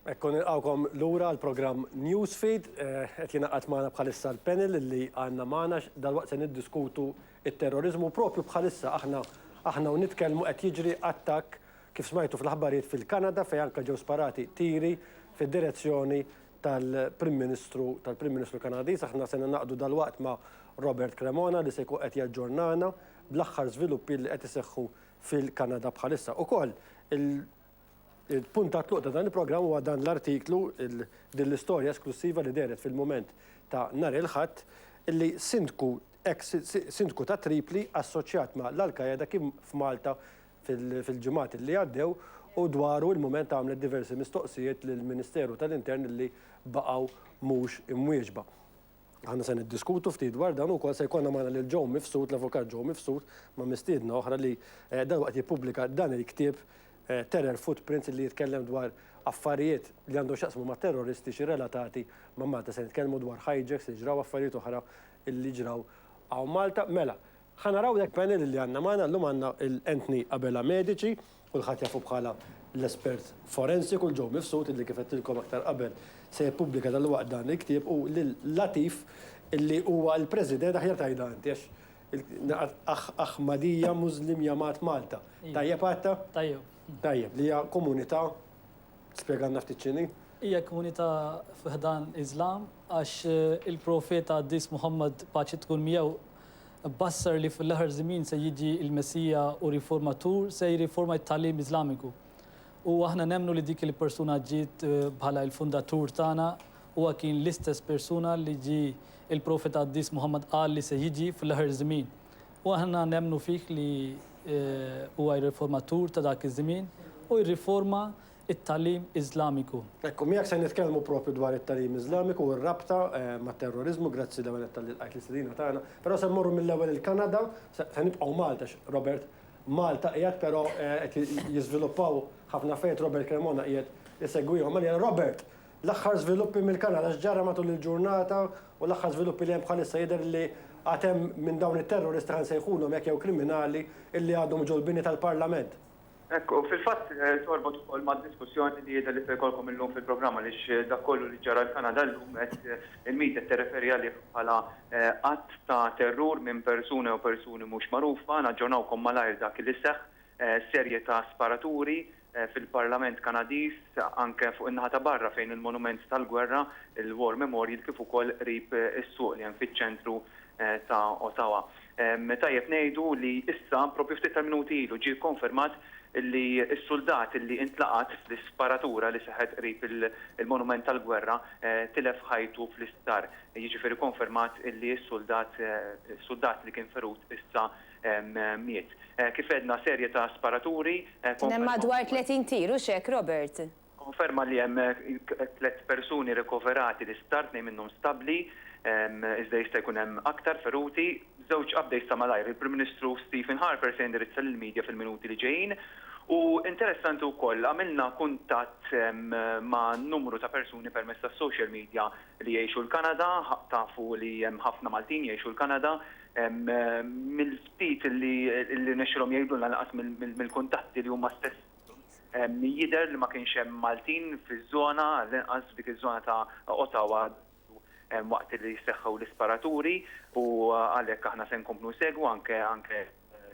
Ekkun għawkom l-ura l-program Newsfeed, qed jingħaqad magħna bħalissa l-panel li għandna magħna dalwaqt se niddiskutu it-terrorizmu propju bħalissa aħna u nitkellmu qed jiġri attakk kif smajtu fl-aħbarijiet fil-Kanada fejn anke ġew sparati tiri fid-direzzjoni tal-Prim Ministru Kanadiż. Aħna se naqdu dalwaqt ma' Robert Cremona li se jkun qed jaġġornana bl-aħħar żviluppi li qed iseħħu fil-Kanada bħalissa. Ukoll il-punt ta' tluq ta' dan il-programm huwa dan l-artiklu din l-istorja esklusiva li deret fil-moment ta' nhar il-Ħadd illi sindku ta' Tripli assoċjat ma' l-Al-Qaeda kien f'Malta fil-ġimgħat li għaddew u dwaru il-moment għamlet diversi mistoqsijiet lill-Ministeru tal-Intern li baqgħu mhux imwieġba. Aħna se niddiskutu ftit dwar dan ukoll se jkollna magħna lil Joe Mifsud, l-avukat Joe Mifsud ma' mistiedna oħra li dan waqt jippubblika dan il-ktieb Terror Footprints li jitkellem dwar affarijiet li għandu xaqsmu ma' terroristiċi relatati ma' Malta. Se nitkellmu dwar hijacks li ġraw affarijiet oħra li ġraw għaw Malta. Mela, ħanaraw dak panel li għandna magħna llum għandna l-Anthony Abela Medici, kulħadd jafu bħala l-espert forensiku Joe Mifsud li kif qedtilkom aktar qabel se jippubblika dalwaqt dan il-ktieb u lil Latif illi huwa l-President aħjar tajda inti Ahmadija Muslim Jamaat Malta. Tajjeb għatta? Tajjeb. Tajjeb, li hija komunità spjegalna ftit x'inhi? Hija komunità f'ħdan Islam għax il-profeta Addis Muhammad paċi tkun miegħu bassar li fil-aħħar żmien se jiġi il-Messija u riformatur se jirriforma t-tagħlim Iżlamiku. U aħna nemmnu li dik il-persuna ġiet bħala il-fundatur tagħna huwa kien l-istess persuna li ġi il-profeta Addis Muhammad qal li se jiġi fil-aħħar żmien. U aħna nemmnu fih li huwa riformatur ta' dak iż-żmien u jirriforma it-tagħlim Iżlamiku. Ekku, miegħek se nitkellmu propju dwar it-tagħlim Iżlamiku u r-rabta mat terrorizmu grazzi l-ewwel tal-qajt l-istedina tagħna. Però se mmorru mill-ewwel il-Kanada, se nibqgħu Malta, Robert. Malta qiegħed però qed jiżviluppaw ħafna fejn Robert Cremona qiegħed isegwihom. Robert, l-aħħar żviluppi mill-Kanada x'ġara matul il-ġurnata u l-aħħar żviluppi li hemm bħalissa jidher li għatem minn dawn it-terroristi ħan sejħulhom jekk jew kriminali illi għadhom ġolbini tal-Parlament. Ekku, fil-fatt torbot ukoll ma' diskussjoni li jidher li se jkollkom illum fil-programma li dak kollu li ġara l-Kanada llum qed il-medja terreferi għalih bħala qatt ta' terrur minn persuni u persuni mhux magħrufa, naġġornawkom malajr dak li seħħ serje ta' sparaturi fil-Parlament Kanadiż anke fuq in-naħa ta' barra fejn il-monument tal-gwerra, il-War Memorial kif ukoll qrib is-suq li hemm fiċ-ċentru ta' Ottawa. Tajjeb ngħidu li issa propju ftit minuti ilu ġie konfermat li s-soldat li intlaqat fl-isparatura li seħħet qrib il-monument tal-gwerra tilef ħajtu fl-isptar. Jiġifieri konfermat li s-soldat li kien ferut issa miet. Kif edna serje ta' sparaturi. Hemm madwar 30 tiru xek, Robert. Konferma li hemm 3 persuni rikoverati li start nejn minnhom stabbli, iżda jista' jkun hemm aktar feruti. Żewġ updates ta' malajr, il-Prim Ministru Stephen Harper se jindirizza lill-medja fil-minuti li ġejjin. U interessanti wkoll għamilna kuntatt ma' numru ta' persuni permezz tas social media li jgħixu l-Kanada, tafu li hemm ħafna Maltin jgħixu l-Kanada, mill-ftit li nexxilhom jgħidulna naqas mill-kuntatti li huma stess jidher li ma kienx hemm Maltin fiż-żona, l-inqas dik iż-żona ta' Ottawa waqt li jseħħu l-isparaturi u għalhekk aħna se nkomplu segwu anke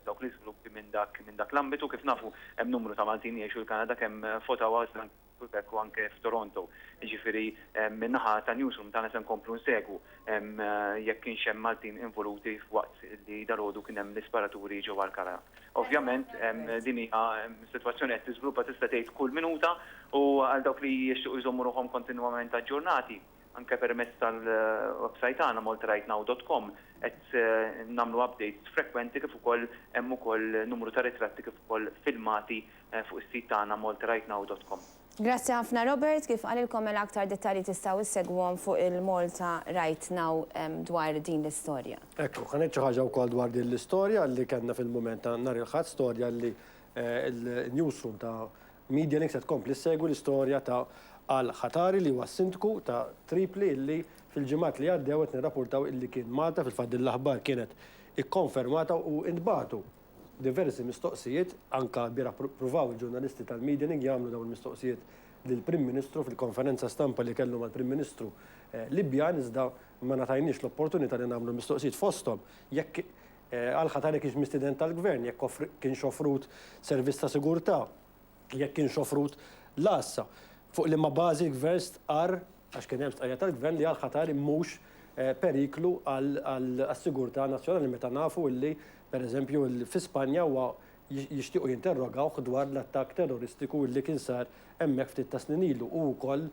dawk l-iżviluppi minn dak l-ambitu kif nafu hemm numru ta' Maltin jgħixu l-Kanada kemm f'Ottawa u anke f'Toronto. Jiġifieri min-naħa ta' newsroom tagħna se nkomplu nsegwu jekk kienx hemm Maltin involuti f'waqt li dalgħodu kien hemm l-isparaturi ġewwa l-Kanada. Ovvjament din hija sitwazzjoni qed tiżviluppa tista' tgħid kull minuta u għal dawk li jixtiequ jżommu ruħhom kontinwament aġġornati anke permezz tal-website tagħna maltarightnow.com qed nagħmlu updates frekwenti kif ukoll hemm ukoll numru ta' ritratti kif ukoll filmati fuq is-sit tagħna maltarightnow.com. Grazzi ħafna Robert, kif qalilkom l-aktar dettalji tistgħu issegwhom fuq il-Malta Right Now dwar din l-istorja. Ekku, ħanet xi ħaġa wkoll dwar din l-istorja li kellna fil-mument ta' nhar il-Ħadd, storja li l-newsroom ta' Media Link se tkompli segwi l-istorja ta' Al-Ħatari li huwa sindku ta' Tripli illi fil-ġimgħat li għaddew qed nirrapportaw illi kien Malta fil-fatt l-aħbar kienet ikkonfermata u intbagħtu diversi mistoqsijiet anka bira pruvaw il-ġurnalisti tal-Media Link jagħmlu dawn il-mistoqsijiet lill-Prim Ministru fil-konferenza stampa li kellu mal-Prim Ministru Libjan iżda ma natajniex l-opportunità li nagħmlu mistoqsijiet fosthom jekk għal-ħatar kienx mistident tal-gvern, jekk kienx offrut servizz ta' sigurtà, jekk kienx offrut l-assa. Fuq li ma bażi l-gvern stqar għax kien hemm stqarrija tal-gvern li għal-ħatar mhux periklu għall-sigurtà nazzjonali meta nafu illi pereżempju fi Spanja huwa jixtiequ jinterrogawh dwar l-attakk terroristiku li kien sar hemmhekk ftit ta' snin ilu u wkoll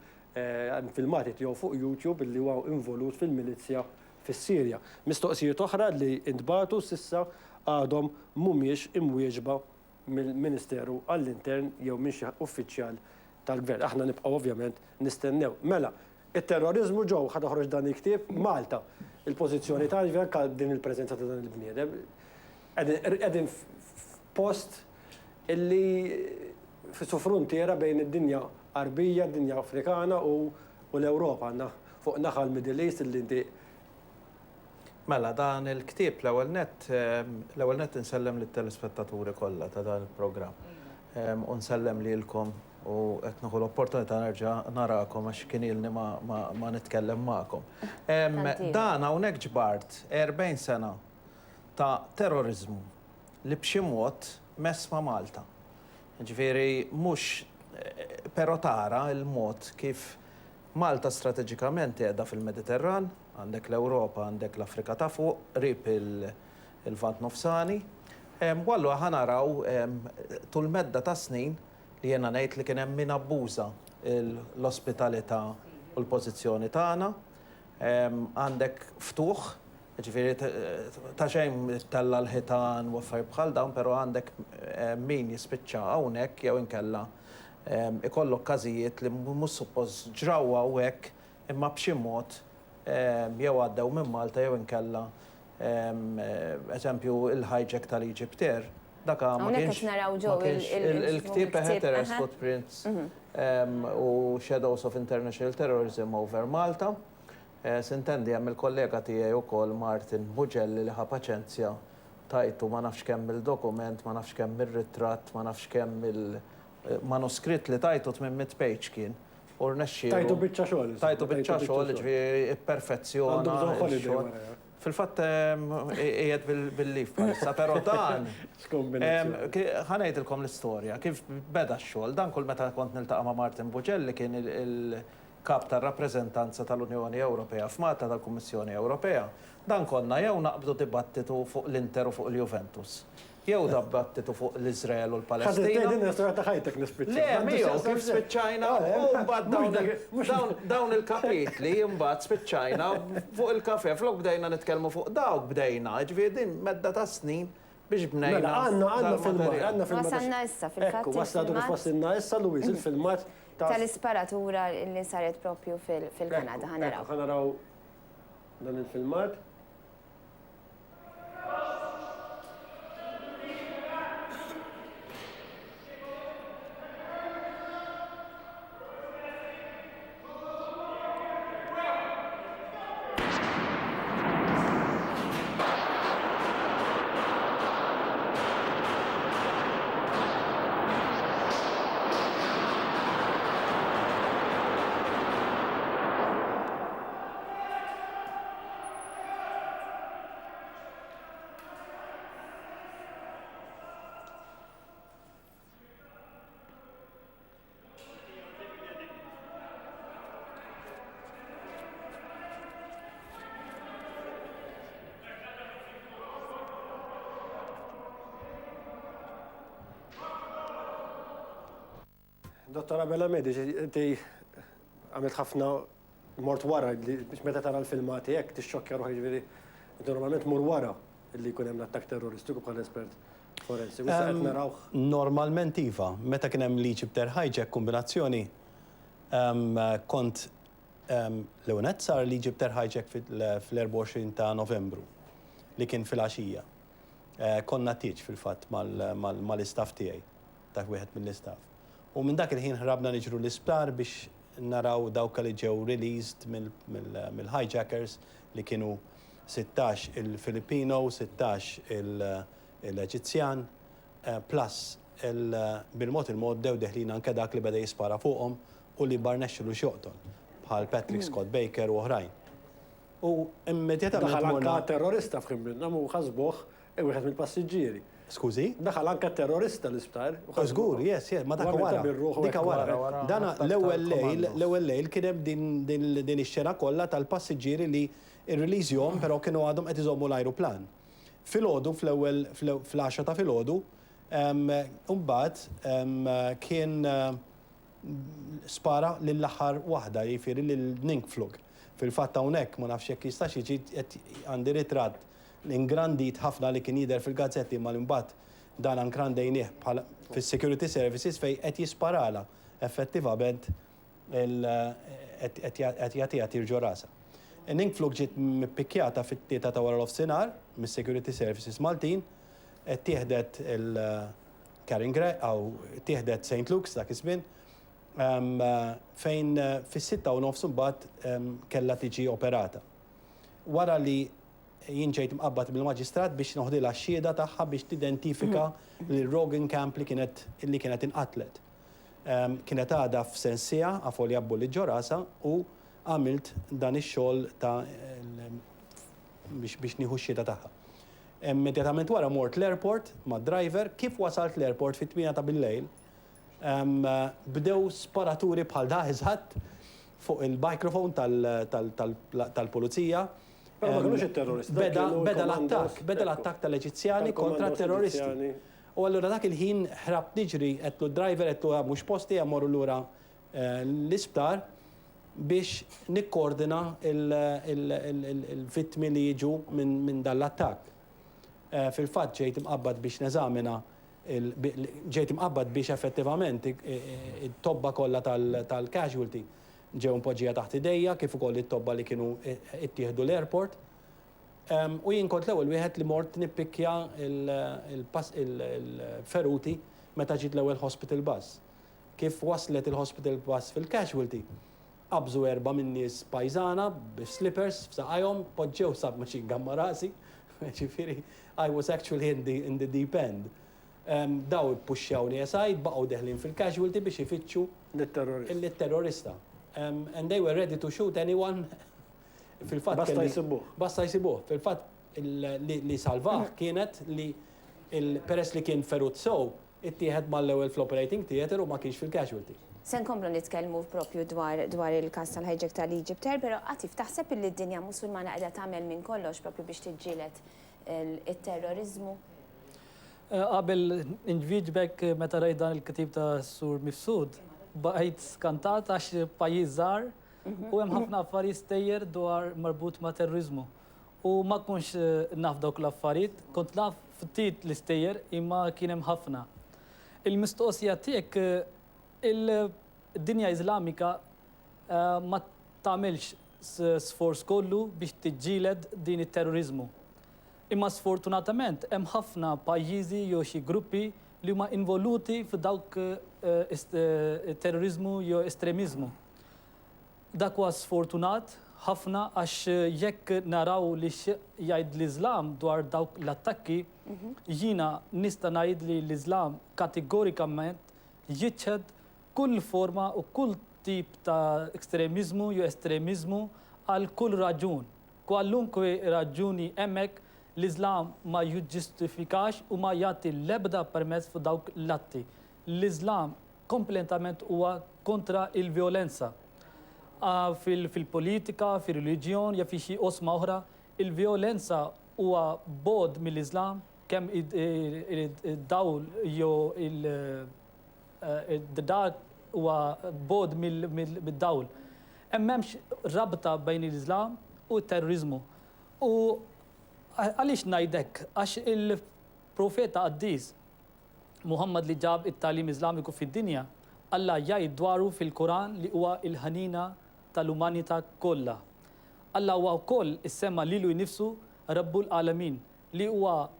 filmati tiegħu fuq YouTube illi huwa involut fil-milizja fis-Sirja. Mistoqsijiet oħra li intbagħtu s'issa għadhom mhumiex imwieġba mill-Ministeru għall-Intern jew minn xi uffiċjal tal-Gvern. Aħna nibqgħu ovvjament nistennew. Mela, it-terrorizmu ġew ħad toħroġ dan il-ktieb Malta. Il-pożizzjoni tagħna din il-preżenza ta' dan il-bniedem qegħdin f'post illi fi frontiera bejn id-dinja Arbija, id-dinja Afrikana u l-Ewropa. Għandna fuq naħa l-Middle East illi inti. Mela, dan il-ktieb l-ewwel nett insellem lit-telespettaturi kollha ta' dan il-programm. U nsellem lilkom u qed nieħu l-opportunità nerġa' narakom għax kien ilni ma nitkellem magħkom. Dan hawnhekk ġbart 40 sena ta' terrorizmu li b'xi mod mess ma' Malta. Ġifieri mhux però tara l-mod kif Malta strateġikament qiegħda fil-Mediterran, għandek l-Ewropa, għandek l-Afrika ta' fuq, qrib il-Vant Nofsani. Wallu ħanaraw tul medda ta' snin li jiena ngħid li kien hemm min abbuża l-ospitalità u l-pożizzjoni tagħna. Għandek ftuħ, ġifieri ta' xejn tella l-ħitan u affarijiet bħal dawn, però għandek min jispiċċa hawnhekk jew inkella ikollok każijiet li mhux suppost ġrawwa hawnhekk imma b'xi mod jew għaddew minn Malta jew inkella eżempju il-hijack tal-Egypter dak ma kienx il-ktieb Hatteras Footprints u Shadows of International Terrorism over Malta. Sintendi hemm il-kollega tiegħi wkoll Martin Mugelli li ħa paċenzja tajtu ma nafx kemm il-dokument, ma nafx kemm ir-ritratt, ma nafx kemm il-manuskritt li tajtu 800 page kien. Tajtu biċċa xogħol. Tajtu biċċa xogħol, ġifieri perfezzjona. Fil-fatt qiegħed bil-lif bħalissa, però dan ħanejdilkom l-istorja kif beda x-xogħol. Dan kull meta kont niltaqa' ma' Martin Mugelli kien il-kap tar-rappreżentanza tal-Unjoni Ewropea f'Malta tal-Kummissjoni Ewropea. Dan konna jew naqbdu dibattitu fuq l-Inter u fuq il-Juventus. Jew dibattitu fuq l-Iżrael u l-Palestina. Din l-istorja ta' ħajtek nispiċċa. Le, miegħu kif spiċċajna u mbagħad dawn il-kapitli mbagħad spiċċajna fuq il-kafe flok bdejna nitkellmu fuq dawk bdejna. Ġifieri din medda ta' snin biex bnejna. Għandna filmat. Wasalna issa fil-fatt. Waslu kif wasilna issa Luis il-filmat tal-isparatura li saret propju fil-Kanada. Ħanaraw. Ħanaraw dan il-filmat. Dottora Bella Medi, inti għamilt ħafna mort wara biex meta tara l-filmati hekk tixxokkja ruħi ġifieri. Inti normalment mur wara li jkun hemm attakk terroristiku bħal espert forensi. Normalment iva, meta kien hemm l-Egypter hijack kombinazzjoni kont l-ewnet sar l-Egypter hijack fl-24 ta' Novembru li kien fil-għaxija. Konna tiġ fil-fatt mal-istaff tiegħi ta' wieħed mill-istaff. U minn dak il-ħin ħrabna niġru l-isptar biex naraw dawk li ġew released mill-hijackers li kienu 16 il-Filipino, 16 il-Eġizzjan, plus bil-mod dew deħlina anke dak li beda jispara fuqhom u li barnexxilu xoqtol bħal Patrick Scott Baker u oħrajn. U immedjatament Daħal anka morna. terrorista f'kien minnhom u ħasbuh wieħed mill-passiġġieri. Skużi? Daħal anka terrorista l-isptar. Żgur, yes, ma dak wara. Dika wara. Dana l-ewwel lejl kien hemm din ix-xena kollha tal-passiġġieri li irreleasjhom però kienu għadhom qed iżommu l-ajruplan. Filgħodu fl-10 ta' filgħodu, mbagħad kien spara lill-aħħar waħda jifieri lil Ninkflug. Fil-fatt hawnhekk ma nafx jekk jistax jiġi għandi ritratt l-ingrandit ħafna li kien jidher fil-gazzetti ma l-imbagħad dan ankrandejnieh fis-security services fejn qed jisparala effettivament qed jagħtiha tirġu rasa. Ninkflug ġiet mippikjata fit-tieta ta' wara l-ofsinhar mis-security services Maltin, qed tieħdet il-Caringre aw tieħdet St. Luke's dak iż-żmien fejn fis-6:30 mbagħad kellha tiġi operata. Wara li jien ġejt mqabbad bil-maġistrat biex noħdilha x-xhieda tagħha biex tidentifika lil Rogan Camp li kienet inqatlet. Kienet għadha f'sensija għafu li jabbu li ġorasa u għamilt dan ix-xogħol ta' biex nieħu x-xhieda tagħha. Immedjatament wara mort l-airport ma' driver, kif wasalt l-airport fit-8 ta' bil-lejl, bdew sparaturi bħal da eżatt fuq il-microphone tal-pulizija. Però ma kinux it-terroristi. Beda l-attak tal-Eġizzjani kontra terroristi. U allura dak il-ħin ħrab niġri qedlu driver qedlu mhux posti għamorru lura l-isptar biex nikkoordina il-vittmi li jiġu minn dan l-attak. Fil-fatt ġejt imqabbad biex neżamina ġejt imqabbad biex effettivament it-tobba kollha tal-casualty ġew impoġġija taħt idejja kif ukoll it-tobba li kienu ittieħdu l-airport. U jien kont l-ewwel wieħed li mort nippikkja il-feruti meta ġiet l-ewwel hospital bus. Kif waslet il-hospital bus fil-casualty? Qabżu 4 minn nies pajżana b'slippers f'saqajhom poġġew submachine gun ma' rasi. Ġifieri, I was actually in the deep end. Daw ippuxxjawni aside, baqgħu deħlin fil-casualty biex ifittxu il-terrorista. And they were ready to shoot anyone. Fil-fatt Basta jsibuh. Basta jsibuh. Fil-fatt li salvaħ kienet li peress li kien ferut sow ittieħed mal-ewwel fl-operating theater u ma kienx fil-casualty. Se nkomplu nitkellmu propju dwar il-każ tal-hijack tal-Egypter, però qatif taħseb li d-dinja Musulmana qiegħda tagħmel minn kollox propju biex tiġġieled it-terrorizmu. Qabel inġviġbek meta rajt dan il-kitib ta' Sur Mifsud, baqgħet skantat għax pajjiż żgħar u hemm ħafna affarijiet stejjer dwar marbut ma' terrorizmu. U ma kunx naf dawk l-affarijiet, kont naf ftit l-istejjer imma kien hemm ħafna. Il-mistoqsija tiegħek il-dinja Iżlamika ma tagħmilx sforz kollu biex tiġġieled din it-terrorizmu. Imma sfortunatament hemm ħafna pajjiżi jew xi gruppi li huma involuti f'dawk terrorizmu jew estremizmu. Dak huwa sfortunat ħafna għax jekk naraw li jgħid l-Iżlam dwar dawk l-attakki, jiena nista' ngħid li l-Iżlam kategorikament jiġħed kull forma u kull tip ta' ekstremizmu jew estremizmu għal kull raġun. Kwalunkwe raġuni hemmhekk l-Iżlam ma jiġġustifikax u ma jagħti l-ebda permezz fuq dawk l-atti. L-Iżlam kompletament huwa kontra il-violenza. Fil-politika, fil-reliġjon, jew fi xi osma oħra, il-violenza huwa bod mill-Iżlam kemm id-dawl jew id-dak huwa bod mid-dawl. Hemmx rabta bejn l-Iżlam u t-terrorizmu. U għaliex ngħidek għax il-profeta Qaddiż Muhammad li ġab it-talim Iżlamiku fid-dinja, Alla jgħid dwaru fil-Quran li huwa il-ħanina tal-umanità kollha. Alla huwa wkoll issemma lilu jnifsu Rabbul Alamin li huwa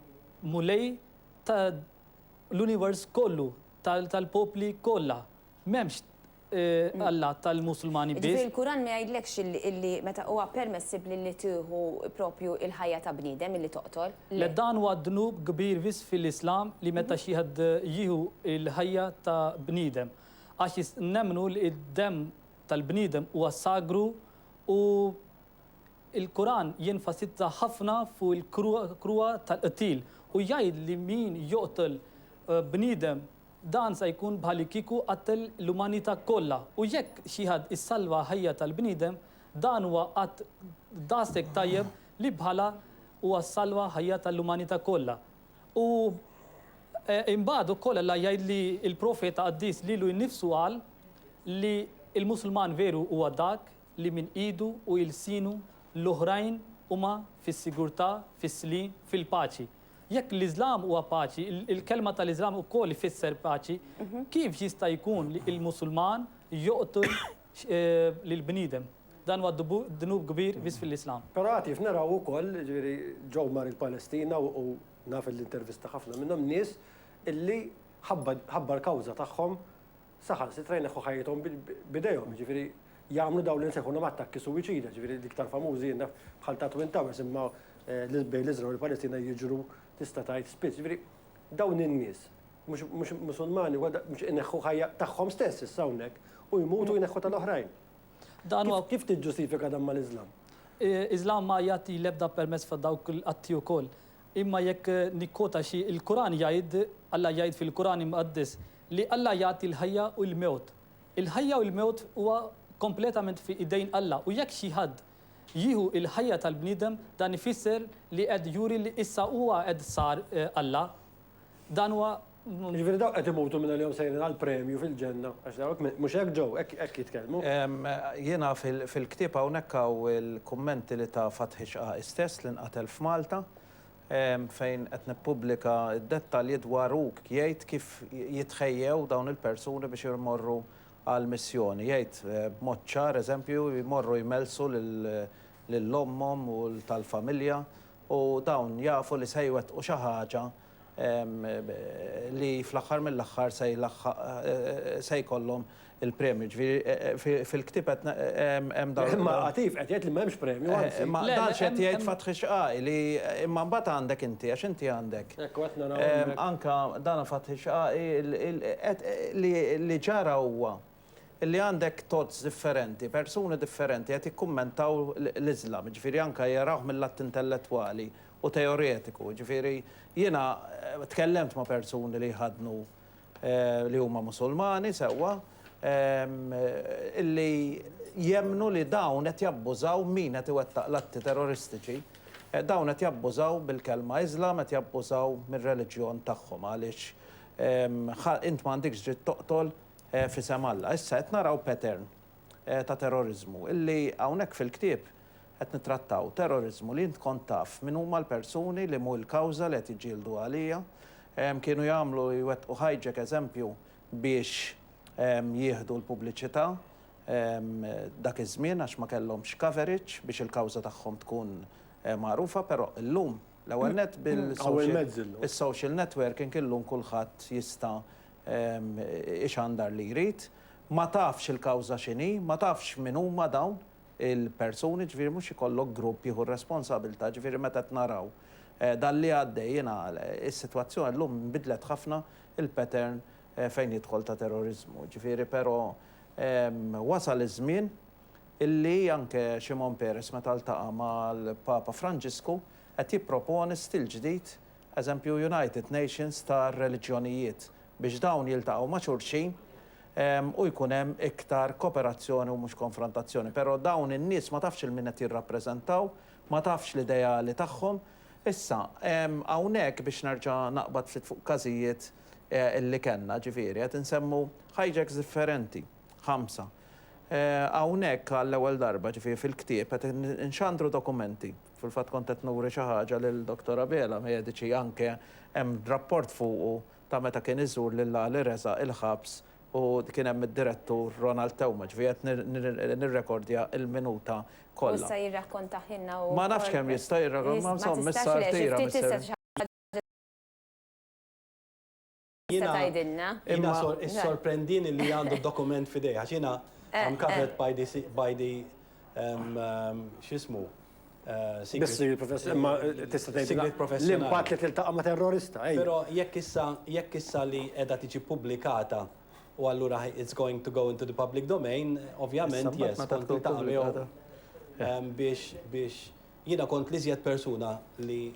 mulej tal-univers kollu, tal-popli kollha. M'hemmx Alla tal-Musulmani biss. Il-Quran ma jgħidlekx illi meta huwa permessibbli li tieħu propju il-ħajja ta' bniedem illi toqtol. Le dan huwa dnub kbir biss fil-Islam li meta xi ħadd jieħu il-ħajja ta' bniedem. għax nemmnu li id-dem tal-bniedem huwa sagru u il-Quran jenfasizza ħafna fuq il-krua tal-qtil u jgħid li min joqtel bniedem dan se jkun bħal kiku qatel l-umanità kollha u jekk xi ħadd issalva ħajja tal-bniedem dan huwa qatt dasek tajjeb li bħala huwa salva ħajja tal-umanità kollha. U imbagħad ukoll alla jgħid li l-profeta qaddis lilu nnifsu qal li il-Musulman veru huwa dak li min idu u il-sinu l-oħrajn huma fis-sigurtà, fis-slim, fil-paċi. Jekk l-Iżlam huwa paċi, il-kelma tal-Iżlam ukoll ifisser paċi, kif jista' jkun li l-Musulman joqtol lill-bniedem? Dan huwa dnub kbir biss fil-Islam. Però għatif naraw ukoll ġifieri ġew mar il-Palestina u naf l-intervista ħafna minnhom nies illi ħabbar kawża tagħhom saħal si trejneħu ħajjithom bidejhom, ġifieri jagħmlu dawn li nsejħulhom attakki suwiċida, ġifieri l-iktar famużi bħal ta' Twin Towers imma bejn l-Iżrael u l-Palestina jiġru tista' tgħid spiss. Ġifieri dawn in-nies mhux Musulmani mhux ineħħu ħajja tagħhom stess issa hawnhekk u jmutu jneħħu tal-oħrajn. Dan huwa Kif tiġġustifika dan mal-Iżlam? Iżlam ma jagħti l-ebda permess fa' dawk il-qatti wkoll. Imma jekk nikkota xi il-Quran jgħid, Alla jgħid fil-Quran imqaddis li Alla jagħti l-ħajja u l-mewt. Il-ħajja u l-mewt huwa kompletament fi idejn Alla u jekk xi ħadd jieħu il-ħajja tal-bniedem dan ifisser li qed juri li issa huwa qed sar Alla. Dan huwa Ġifieri daw qed imutu minn l-jom sejrin għall-premju fil-ġenna għax dawk mhux hekk ġew hekk jitkellmu. Jiena fil-ktieb hawnhekk hawn il-kummenti li ta' Fatħi Xqaq istess li nqatel f'Malta fejn qed nippubblika d-dettalji dwar jgħid kif jitħejjew dawn il-persuni biex jmorru għal missjoni. Jgħid b'mod ċar eżempju jmorru jmelsu lill-ommhom u tal-familja u dawn jafu li se jwettqu xi ħaġa li fl-aħħar mill-aħħar se jkollhom il-premju. Fil-ktieb qed hemm dawn. Imma Għatif qed jgħid li m'hemmx premju. Ma dan qed jgħid Fatħi Xqaq li imma mbagħad għandek inti għax inti għandek. Anka dan Fatħi Xqaq li ġara huwa li għandek tots differenti, persuni differenti qed jikkummentaw l-Iżlam, ġifieri anke jarawh mill-att intellettwali u teoretiku, ġifieri jiena tkellemt ma' persuni li ħadnu li huma Musulmani sewwa illi jemnu li dawn qed jabbużaw min qed iwettaq l-atti terroristiċi. Dawn qed jabbużaw bil-kelma Iżlam qed jabbużaw mir-reliġjon tagħhom għaliex int m'għandekx dritt toqtol f'isem Alla. Issa qed naraw pattern ta' terrorizmu illi hawnhekk fil-ktieb qed nitrattaw terrorizmu li int kont taf min huma l-persuni li mu l-kawża li qed jiġġieldu għalija. Kienu jagħmlu jwettqu hijack eżempju biex jieħdu l-pubbliċità dak iż-żmien għax ma kellhomx coverage biex il-kawża tagħhom tkun magħrufa, però llum l-ewwel net bil-social networking illum kulħadd jista' ixandar li jrid, ma tafx il-kawża x'inhi, ma tafx min huma dawn il-persuni, ġifieri mhux ikollok grupp jieħu r-responsabilità, ġifieri meta naraw dan li għaddej jiena is-sitwazzjoni llum nbidlet ħafna il-pattern fejn jidħol ta' terrorizmu. Ġifieri però wasal iż-żmien illi anke Shimon Peres meta ltaqa' mal-Papa Franġisku qed jipproponi stil ġdid, eżempju United Nations ta' reliġjonijiet biex dawn jiltaqgħu ma' xulxin u jkun hemm iktar kooperazzjoni u mhux konfrontazzjoni. Però dawn in-nies ma tafx il-min qed jirrappreżentaw, ma tafx l-ideali tagħhom. Issa hawnhekk biex nerġa' naqbad ftit fuq każijiet illi kellna ġifieri qed insemmu hijacks differenti, 5. Hawnhekk għall-ewwel darba ġifieri fil-ktieb qed inxandru dokumenti. Fil-fatt kont qed nuri xi ħaġa lil Dr. Abela mediċi anke hemm rapport fuqu ta' meta kien iżur lil Ali Reza il-ħabs u kien hemm id-direttur Ronald Tewma ġifieri nirrekordja il-minuta kollha. Issa jirrakkonta ħinna u. Ma nafx kemm jista' jirrakkonta, ma insomma issa tira. Jiena sorprendini li għandu dokument fidej, għax jiena I'm covered by the x'ismu Secret l-impatt li tiltaqa' ma' terrorista. Però jekk issa li qiegħda tiġi pubblikata u allura it's going to go into the public domain, ovvjament, Issa, yes, meta kont tkun niltaqa' pubblikata. miegħu, biex jiena kont liżjed persuna li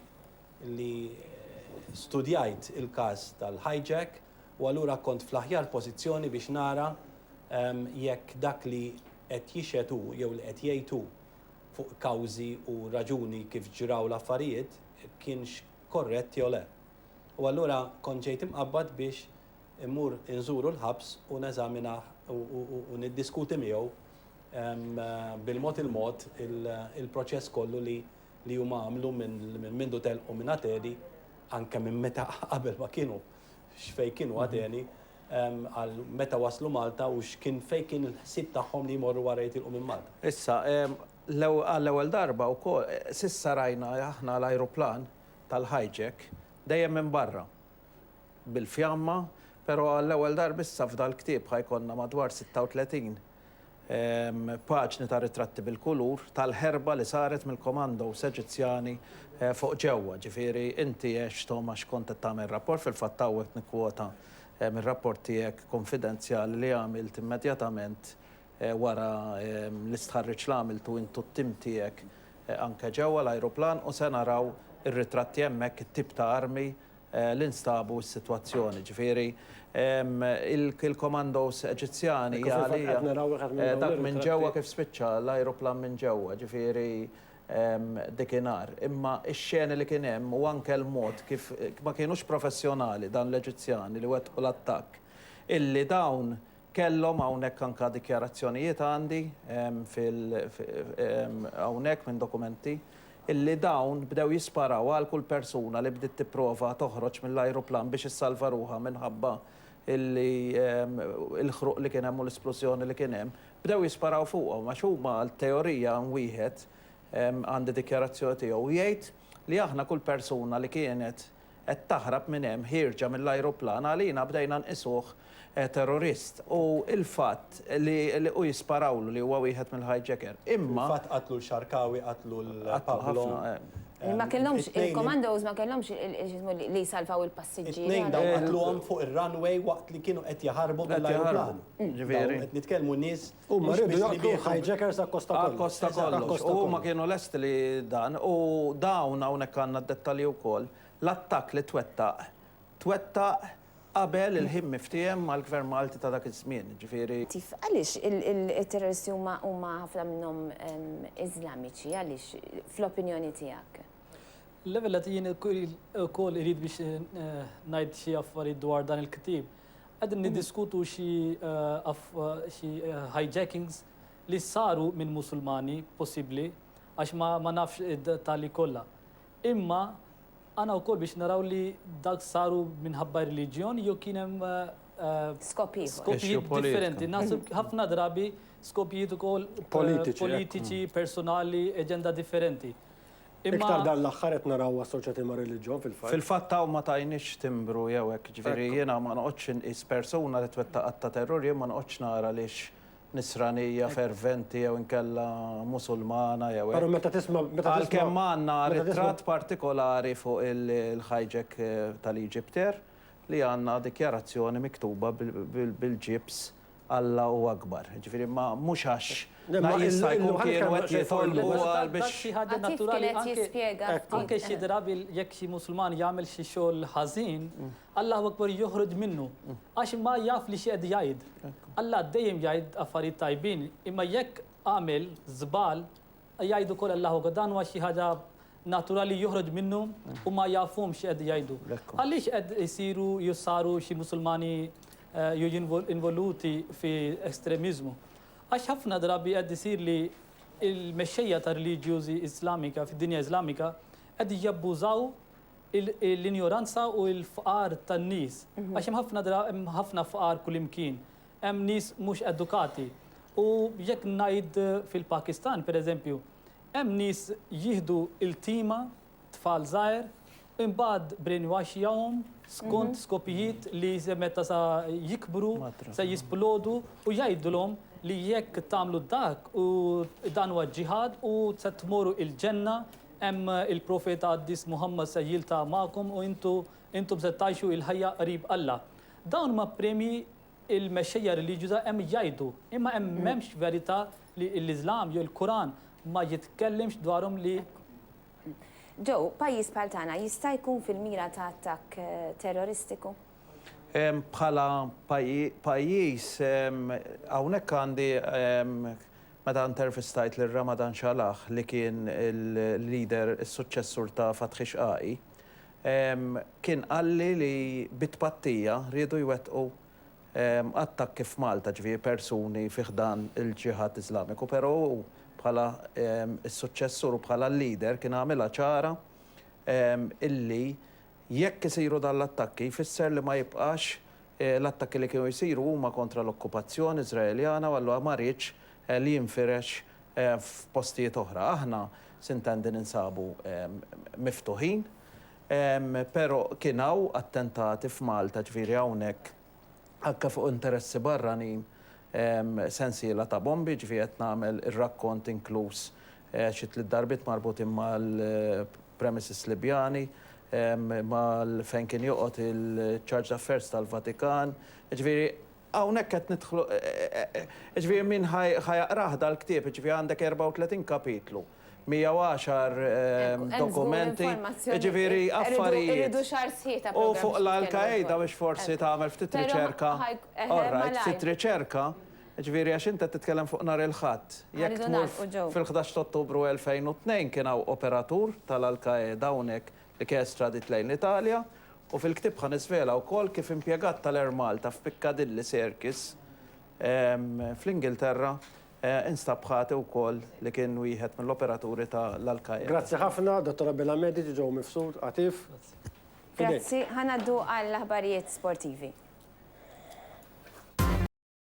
studjajt il-każ tal-hijack u allura kont fl-aħjar pożizzjoni biex nara jekk dak li qed jixetu jew li qed jgħidu fuq kawżi u raġuni kif ġraw l-affarijiet kienx korrett jew le. U allura kont ġejt imqabbad biex immur inżuru l-ħabs u neżamina u niddiskuti miegħu bil-mod il-mod il-proċess kollu li huma għamlu minn mindu telqu minn Ateni anke minn meta qabel ma kienu x'fej kienu Ateni għal meta waslu Malta u x'kien fej kien il-ħsieb tagħhom li jmorru wara jitilqu minn Malta. Issa, għall-ewwel darba wkoll sissa rajna aħna l-ajruplan tal-hijack dejjem minn barra bil-fjamma, però għall-ewwel darba issa f'dal ktieb ħajkonna madwar 36 paġni ta' ritratti bil-kulur tal-ħerba li saret mill-komandos Eġizzjani fuq ġewwa. Ġifieri inti Tomax kont qed tagħmel rapport fil-fatt hawnhekk nikkwota mir-rapport tiegħek konfidenzjali li għamilt immedjatament wara l-istħarriġ li għamiltu intu t-tim tiegħek anke ġewwa l-ajruplan u se naraw ir-ritratti hemmhekk it-tip ta' armi l-instabu s-sitwazzjoni. Ġifieri il-komandos Eġizzjani dak minn ġewwa kif spiċċa l-ajruplan minn ġewwa, ġifieri dikinhar. Imma x-xeni li kien hemm u anke l-mod kif ma kienux professjonali dan l-Eġizzjani li wettqu l-attakk illi dawn kellhom hawnhekk anke dikjarazzjonijiet għandi hawnhekk minn dokumenti illi dawn bdew jisparaw għal kull persuna li bdiet tipprova toħroġ mill-ajruplan biex issalva ruħha minħabba illi il-ħruq li kien hemm u l-esplużjoni li kien hemm, bdew jisparaw fuqhom għax huma l-teorija wieħed għandi dikjarazzjoni tiegħu jgħid li aħna kull persuna li kienet qed taħrab minn hemm ħirġa mill-ajruplan għalina bdejna nqisuh terrorist u il-fatt li u jisparawlu li huwa wieħed mill-hijacker. Imma fatt qatlu l-Xarkawi, qatlu l-Pablo. Ma kellhomx il-commandos ma kellhomx li jsalvaw il-passiġġieri. It-tnejn dawn qatluhom fuq ir-runway waqt li kienu qed jaħarbu mill-ajruplan. Ġifieri. Qed nitkellmu nies Huma rridu jaqtlu hijackers akkosta Akkosta kollox. U ma kienu lesti li dan u dawn hawnhekk għandna d-dettalji wkoll l-attakk li twettaq qabel il-ħin miftijem mal-Gvern Malti ta' dak iż-żmien, ġifieri. Għaliex il-terroristi huma ħafna minnhom Iżlamiċi, għaliex fl-opinjoni tiegħek? Level li jien ukoll irid biex ngħid xi affarijiet dwar dan il-ktieb. Qegħdin niddiskutu xi hijackings li saru minn Musulmani possibbli għax ma nafx id-detalji kollha. Imma għana wkoll biex naraw li dak saru minħabba reliġjon jew kien hemm skopijiet differenti. Naħseb ħafna drabi skopijiet ukoll politiċi, personali, eġenda differenti. Iktar dan l-aħħar qed naraw assoċjati ma' reliġjon fil-fatt. Fil-fatt hawn ma tajniex timbru jew hekk, ġifieri jiena ma noqgħodx inqis persuna li twettaq qatt ta' terror jien ma noqgħodx nara lix nisranija ferventi jew inkella musulmana jew Però meta tisma' għalkemm għandna ritratt partikolari fuq il-hijack tal-Eġipter li għandna dikjarazzjoni miktuba bil-ġibs Alla u akbar. Ġifieri ma mhux għax jista' jkun kienu qed jitolbu biex xi ħaġa naturali anke xi drabi jekk xi Musulman jagħmel xi xogħol ħażin, Allahu akbar joħroġ minnu għax ma jaf li xi qed jgħid. Alla dejjem jgħid affarijiet tajbin, imma jekk għamel żbal jgħidu wkoll Allahu akbar dan huwa xi ħaġa naturali joħroġ minnu u ma jafhom xi qed jgħidu. Għaliex qed isiru jissaru xi Musulmani involuti fi estremizmu. Għax ħafna drabi qed isir li il-mexxejja ta' reliġjużi Islamika fid-dinja Islamika qed jabbużaw l-injoranza u l-fqar tan-nies. Għax hemm ħafna fqar kullimkien. Hemm nies mhux edukati. U jekk ngħid fil-Pakistan pereżempju, hemm nies jieħdu il-tima tfal żgħar imbagħad brainwashjahom skont skopijiet li meta sa jikbru, se jisplodu u jgħidulhom li jekk tagħmlu dak u dan huwa ġihad u se tmorru il-ġenna hemm il-profeta Qaddis Muhammad se jilta' magħkom u intom se tgħixu il-ħajja qrib Alla. Dawn ma premji il-mexxejja reliġjuża hemm jgħidu, imma hemm m'hemmx verità li l-Iżlam jew il-Kuran ma jitkellimx dwarhom li Ġew, pajjiż bħal tagħna jista' jkun fil-mira ta' attakk terroristiku? Bħala pajjiż hawnhekk għandi meta intervistajt lil Ramadan Xalaħ li kien il-leader, is-suċċessur ta' Fathi Xqaqi, kien qalli li bitpattija rridu jwettqu attakki f'Malta ġifieri persuni fih dan il-ġihad Iżlamiku, però bħala is-suċċessur u bħala l-leader kien għamilha ċara illi jekk isiru dan l-attakki jfisser li ma jibqax l-attakki li kienu jsiru huma kontra l-okkupazzjoni Iżraeljana u allura ma rridx li jinfirex f'postijiet oħra. Aħna sintendi ninsabu miftuħin, però kien hawn attentati f'Malta ġifieri hawnhekk anke fuq interessi barranin sensiela ta' bombi, ġifieri qed nagħmel ir-rakkont inkluż xi tliet darbiet marbutin mal-premises Libjani, fejn kien joqgħod il-Charge Affairs tal-Vatikan, ġifieri hawnhekk qed nidħlu ġifieri min ħajaqrah dal-ktieb, ġifieri għandek 34 kapitlu. 110 dokumenti, ġifieri affarijiet. U fuq l-Al-Qaeda biex forsi tagħmel ftit riċerka. Alright, ftit riċerka, ġifieri għax inti titkellem fuq nhar il-Ħadd. Jekk tmur fil-11 Ottubru 2002 kien hawn operatur tal-Al-Qaeda hawnhekk li kien estradit lejn l-Italja u fil-ktieb ħanisvela wkoll kif impjegat tal-Air Malta f'Piccadilly Circus fl-Ingilterra instab ħati wkoll li kien wieħed mill-operaturi tal-Al-Qaeda. Grazzi ħafna, Dottor Abela Medici, ġew mifsud, Atif. Grazzi, ħanaddu għall-aħbarijiet sportivi.